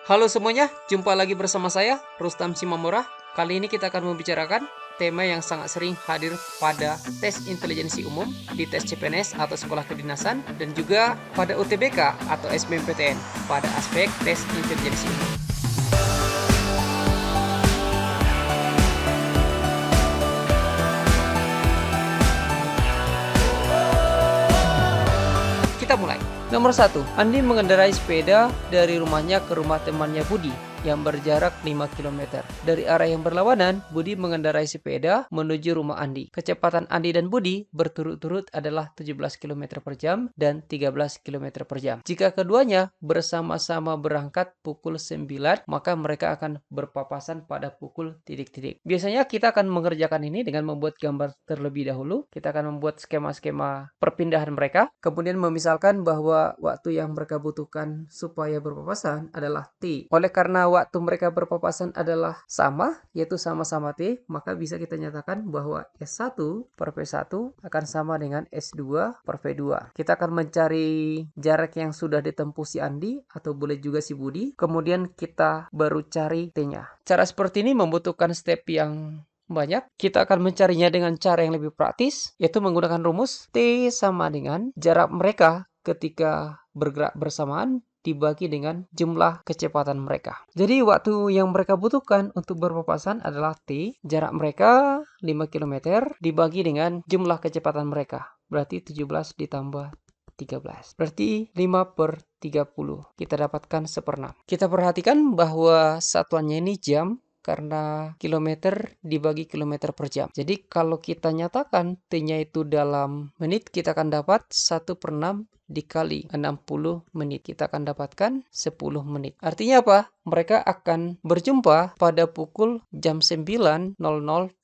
Halo semuanya, jumpa lagi bersama saya, Rustam Simamora. Kali ini kita akan membicarakan tema yang sangat sering hadir pada tes intelijensi umum, di tes CPNS atau sekolah kedinasan, dan juga pada UTBK atau SBMPTN pada aspek tes intelijensi umum. Kita mulai. Nomor 1, Andi mengendarai sepeda dari rumahnya ke rumah temannya Budi yang berjarak 5 km. Dari arah yang berlawanan, Budi mengendarai sepeda menuju rumah Andi. Kecepatan Andi dan Budi berturut-turut adalah 17 km per jam dan 13 km per jam. Jika keduanya bersama-sama berangkat pukul 9, maka mereka akan berpapasan pada pukul titik-titik. Biasanya kita akan mengerjakan ini dengan membuat gambar terlebih dahulu. Kita akan membuat skema-skema perpindahan mereka, kemudian memisalkan bahwa waktu yang mereka butuhkan supaya berpapasan adalah T. Oleh karena waktu mereka berpapasan adalah sama, yaitu sama-sama T, maka bisa kita nyatakan bahwa S1 per P1 akan sama dengan S2 per V2. Kita akan mencari jarak yang sudah ditempuh si Andi, atau boleh juga si Budi, kemudian kita baru cari T-nya. Cara seperti ini membutuhkan step yang banyak. Kita akan mencarinya dengan cara yang lebih praktis, yaitu menggunakan rumus T sama dengan jarak mereka ketika bergerak bersamaan dibagi dengan jumlah kecepatan mereka. Jadi waktu yang mereka butuhkan untuk berpapasan adalah T, jarak mereka 5 km dibagi dengan jumlah kecepatan mereka. Berarti 17 ditambah 13. Berarti 5 per 30. Kita dapatkan 1/6. Kita perhatikan bahwa satuannya ini jam, karena kilometer dibagi kilometer per jam. Jadi kalau kita nyatakan T-nya itu dalam menit, kita akan dapat 1/6 dikali 60 menit. Kita akan dapatkan 10 menit. Artinya apa? Mereka akan berjumpa pada pukul jam 9.00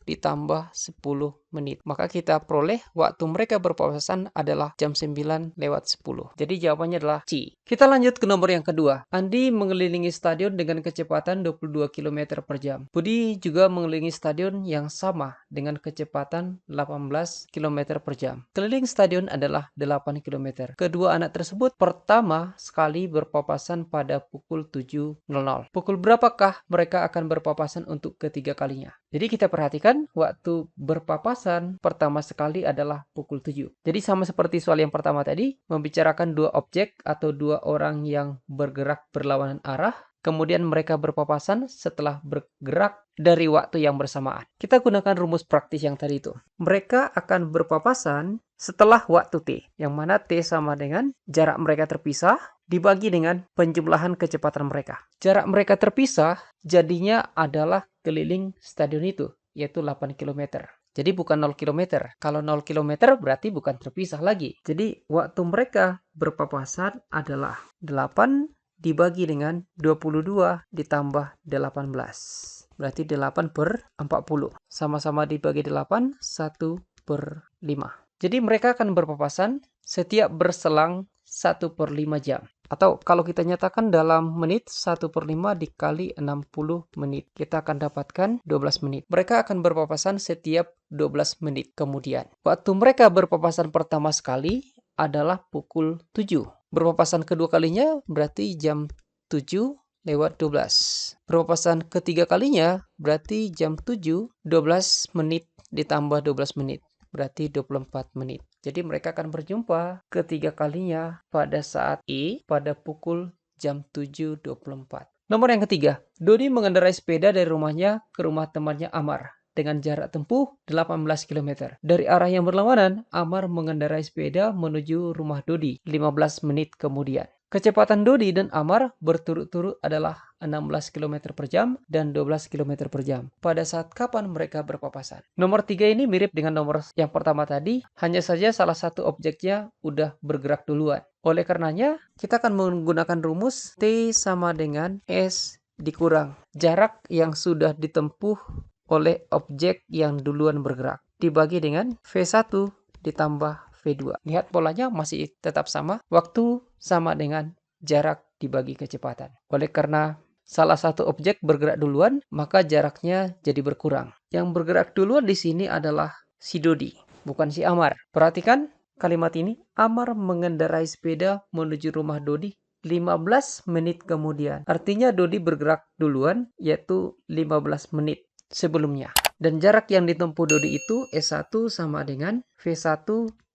ditambah 10 menit. Maka kita peroleh waktu mereka berpapasan adalah jam 9:10. Jadi jawabannya adalah C. Kita lanjut ke nomor yang kedua. Andi mengelilingi stadion dengan kecepatan 22 km per jam. Budi juga mengelilingi stadion yang sama dengan kecepatan 18 km per jam. Keliling stadion adalah 8 km. Kedua anak tersebut pertama sekali berpapasan pada pukul 7.00. Pukul berapakah mereka akan berpapasan untuk ketiga kalinya? Jadi kita perhatikan waktu berpapasan pertama sekali adalah pukul 7. Jadi sama seperti soal yang pertama tadi, membicarakan dua objek atau dua orang yang bergerak berlawanan arah, kemudian mereka berpapasan setelah bergerak dari waktu yang bersamaan. Kita gunakan rumus praktis yang tadi itu. Mereka akan berpapasan setelah waktu T, yang mana T sama dengan jarak mereka terpisah dibagi dengan penjumlahan kecepatan mereka. Jarak mereka terpisah jadinya adalah keliling stadion itu, yaitu 8 km. Jadi bukan 0 km. Kalau 0 km berarti bukan terpisah lagi. Jadi waktu mereka berpapasan adalah 8 dibagi dengan 22 ditambah 18. Berarti 8 per 40. Sama-sama dibagi 8, 1 per 5. Jadi mereka akan berpapasan setiap berselang 1 per 5 jam. Atau kalau kita nyatakan dalam menit, 1 per 5 dikali 60 menit. Kita akan dapatkan 12 menit. Mereka akan berpapasan setiap 12 menit kemudian. Waktu mereka berpapasan pertama sekali adalah pukul 7. Berpapasan kedua kalinya berarti jam 7:12. Berpapasan ketiga kalinya berarti jam 7, 12 menit ditambah 12 menit. Berarti 24 menit. Jadi mereka akan berjumpa ketiga kalinya pada saat E pada pukul jam 7:24. Nomor yang ketiga, Dodi mengendarai sepeda dari rumahnya ke rumah temannya Amar dengan jarak tempuh 18 km. Dari arah yang berlawanan, Amar mengendarai sepeda menuju rumah Dodi 15 menit kemudian. Kecepatan Dodi dan Amar berturut-turut adalah 16 km per jam dan 12 km per jam. Pada saat kapan mereka berpapasan? Nomor 3 ini mirip dengan nomor yang pertama tadi, hanya saja salah satu objeknya udah bergerak duluan. Oleh karenanya, kita akan menggunakan rumus T sama dengan S dikurang jarak yang sudah ditempuh oleh objek yang duluan bergerak, dibagi dengan V1 ditambah V2. Lihat polanya masih tetap sama. Waktu sama dengan jarak dibagi kecepatan. Oleh karena salah satu objek bergerak duluan, maka jaraknya jadi berkurang. Yang bergerak duluan di sini adalah si Dodi, bukan si Amar. Perhatikan kalimat ini. Amar mengendarai sepeda menuju rumah Dodi 15 menit kemudian. Artinya Dodi bergerak duluan, yaitu 15 menit sebelumnya. Dan jarak yang ditempuh Dodi itu S1 sama dengan V1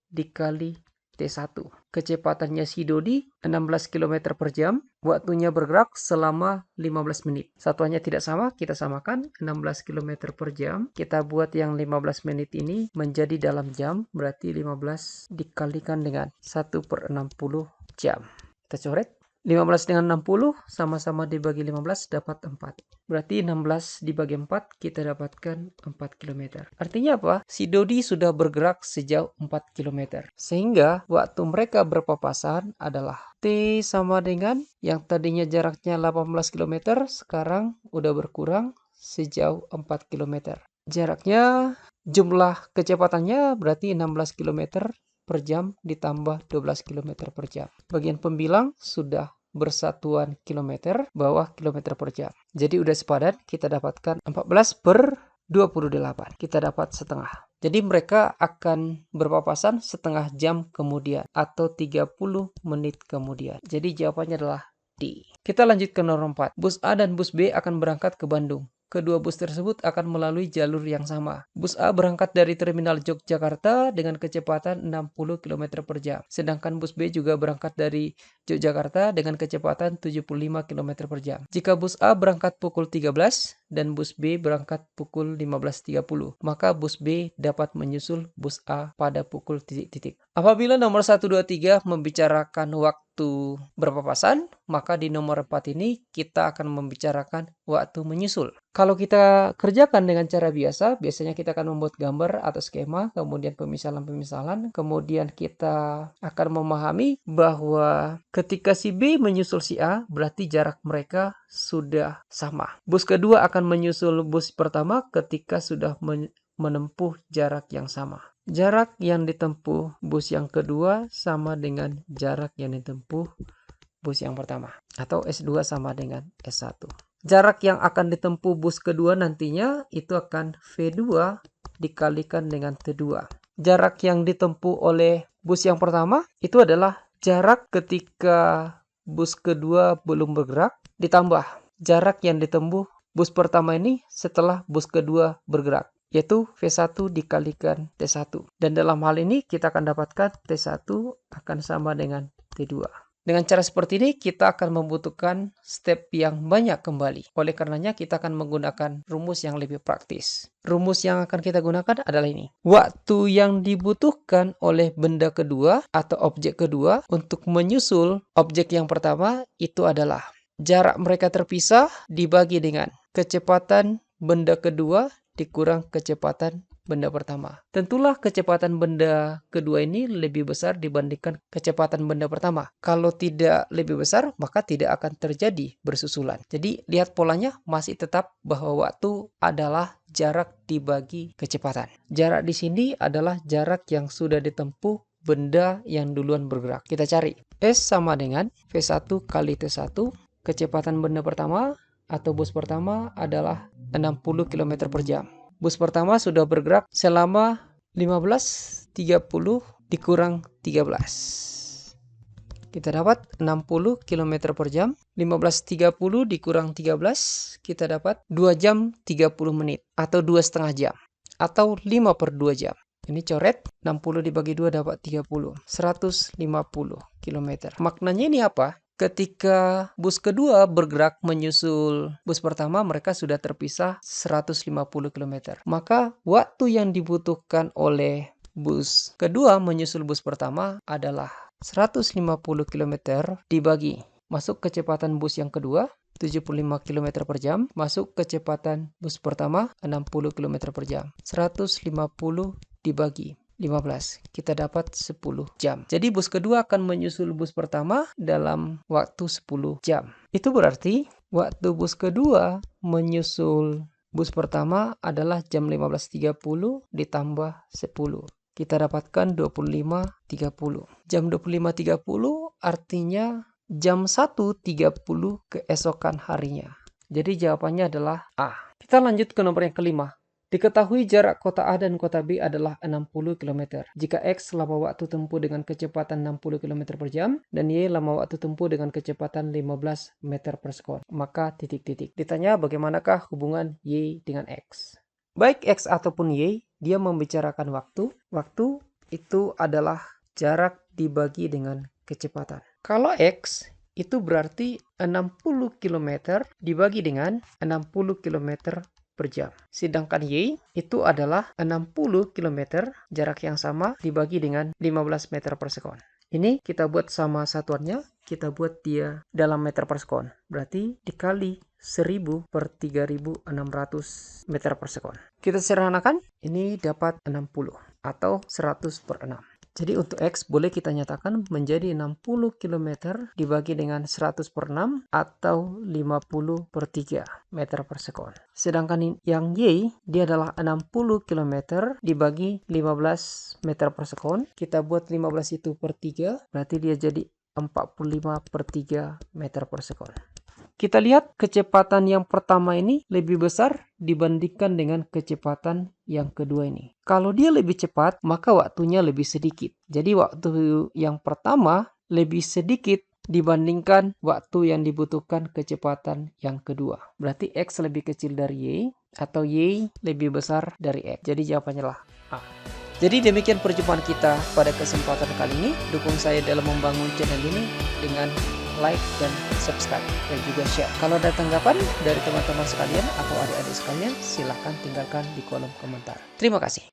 dikali T1. Kecepatannya si Dodi 16 km per jam. Waktunya bergerak selama 15 menit. Satuannya tidak sama, kita samakan 16 km per jam. Kita buat yang 15 menit ini menjadi dalam jam. Berarti 15 dikalikan dengan 1/60 jam. Kita coret. 15 dengan 60 sama-sama dibagi 15 dapat 4. Berarti 16 dibagi 4 kita dapatkan 4 km. Artinya apa? Si Dodi sudah bergerak sejauh 4 km. Sehingga waktu mereka berpapasan adalah T sama dengan yang tadinya jaraknya 18 km sekarang udah berkurang sejauh 4 km. Jaraknya jumlah kecepatannya berarti 16 km per jam ditambah 12 km per jam. Bagian pembilang sudah bersatuan kilometer bawah kilometer per jam. Jadi udah sepadan, kita dapatkan 14/28. Kita dapat setengah. Jadi mereka akan berpapasan setengah jam kemudian atau 30 menit kemudian. Jadi jawabannya adalah D. Kita lanjut ke nomor 4. Bus A dan bus B akan berangkat ke Bandung. Kedua bus tersebut akan melalui jalur yang sama. Bus A berangkat dari terminal Yogyakarta dengan kecepatan 60 km per jam. Sedangkan bus B juga berangkat dari Yogyakarta dengan kecepatan 75 km per jam. Jika bus A berangkat pukul 13 dan bus B berangkat pukul 15.30, maka bus B dapat menyusul bus A pada pukul titik-titik. Apabila nomor 1, 2, 3 membicarakan waktu berpapasan, maka di nomor 4 ini kita akan membicarakan waktu menyusul. Kalau kita kerjakan dengan cara biasa, biasanya kita akan membuat gambar atau skema, kemudian pemisalan-pemisalan, kemudian kita akan memahami bahwa ketika si B menyusul si A, berarti jarak mereka sudah sama. Bus kedua akan menyusul bus pertama ketika sudah menempuh jarak yang sama. Jarak yang ditempuh bus yang kedua sama dengan jarak yang ditempuh bus yang pertama. Atau S2 sama dengan S1. Jarak yang akan ditempuh bus kedua nantinya itu akan V2 dikalikan dengan T2. Jarak yang ditempuh oleh bus yang pertama itu adalah jarak ketika bus kedua belum bergerak ditambah jarak yang ditempuh bus pertama ini setelah bus kedua bergerak, yaitu V1 dikalikan T1. Dan dalam hal ini kita akan dapatkan T1 akan sama dengan T2. Dengan cara seperti ini kita akan membutuhkan step yang banyak kembali. Oleh karenanya kita akan menggunakan rumus yang lebih praktis. Rumus yang akan kita gunakan adalah ini. Waktu yang dibutuhkan oleh benda kedua atau objek kedua untuk menyusul objek yang pertama itu adalah jarak mereka terpisah dibagi dengan kecepatan benda kedua dikurang kecepatan benda pertama. Tentulah kecepatan benda kedua ini lebih besar dibandingkan kecepatan benda pertama. Kalau tidak lebih besar, maka tidak akan terjadi bersusulan. Jadi lihat polanya masih tetap bahwa waktu adalah jarak dibagi kecepatan. Jarak di sini adalah jarak yang sudah ditempuh benda yang duluan bergerak. Kita cari. S sama dengan V1 kali T1. Kecepatan benda pertama atau bus pertama adalah 60 km per jam. Bus pertama sudah bergerak selama 15.30 dikurang 13. Kita dapat 60 km per jam. 15.30 dikurang 13, kita dapat 2 jam 30 menit. Atau 2,5 jam. Atau 5/2 jam. Ini coret, 60 dibagi 2 dapat 30. 150 km. Maknanya ini apa? Ketika bus kedua bergerak menyusul bus pertama, mereka sudah terpisah 150 km. Maka waktu yang dibutuhkan oleh bus kedua menyusul bus pertama adalah 150 km dibagi masuk kecepatan bus yang kedua 75 km per jam, masuk kecepatan bus pertama 60 km per jam. 150 dibagi 15, kita dapat 10 jam. Jadi bus kedua akan menyusul bus pertama dalam waktu 10 jam. Itu berarti waktu bus kedua menyusul bus pertama adalah jam 15.30 ditambah 10. Kita dapatkan 25.30. Jam 25.30 artinya jam 1.30 keesokan harinya. Jadi jawabannya adalah A. Kita lanjut ke nomor yang kelima. Diketahui jarak kota A dan kota B adalah 60 km. Jika X lama waktu tempuh dengan kecepatan 60 km per jam dan Y lama waktu tempuh dengan kecepatan 15 meter per sekon, maka titik-titik. Ditanya bagaimanakah hubungan Y dengan X. Baik X ataupun Y, dia membicarakan waktu. Waktu itu adalah jarak dibagi dengan kecepatan. Kalau X itu berarti 60 km dibagi dengan 60 km per jam. Sedangkan Y itu adalah 60 km jarak yang sama dibagi dengan 15 meter per sekon. Ini kita buat sama satuannya, kita buat dia dalam meter per sekon. Berarti dikali 1000 per 3600 meter per sekon. Kita sederhanakan, ini dapat 60 atau 100 per 6. Jadi untuk X boleh kita nyatakan menjadi 60 km dibagi dengan 100 per 6 atau 50 per 3 meter per sekon. Sedangkan yang Y dia adalah 60 km dibagi 15 meter per sekon. Kita buat 15 itu per 3 berarti dia jadi 45 per 3 meter per sekon. Kita lihat kecepatan yang pertama ini lebih besar dibandingkan dengan kecepatan yang kedua ini. Kalau dia lebih cepat, maka waktunya lebih sedikit. Jadi waktu yang pertama lebih sedikit dibandingkan waktu yang dibutuhkan kecepatan yang kedua. Berarti X lebih kecil dari Y atau Y lebih besar dari X. Jadi jawabannya lah A. Jadi demikian perjumpaan kita pada kesempatan kali ini. Dukung saya dalam membangun channel ini dengan like dan subscribe dan juga share. Kalau ada tanggapan dari teman-teman sekalian atau adik-adik sekalian, silahkan tinggalkan di kolom komentar. Terima kasih.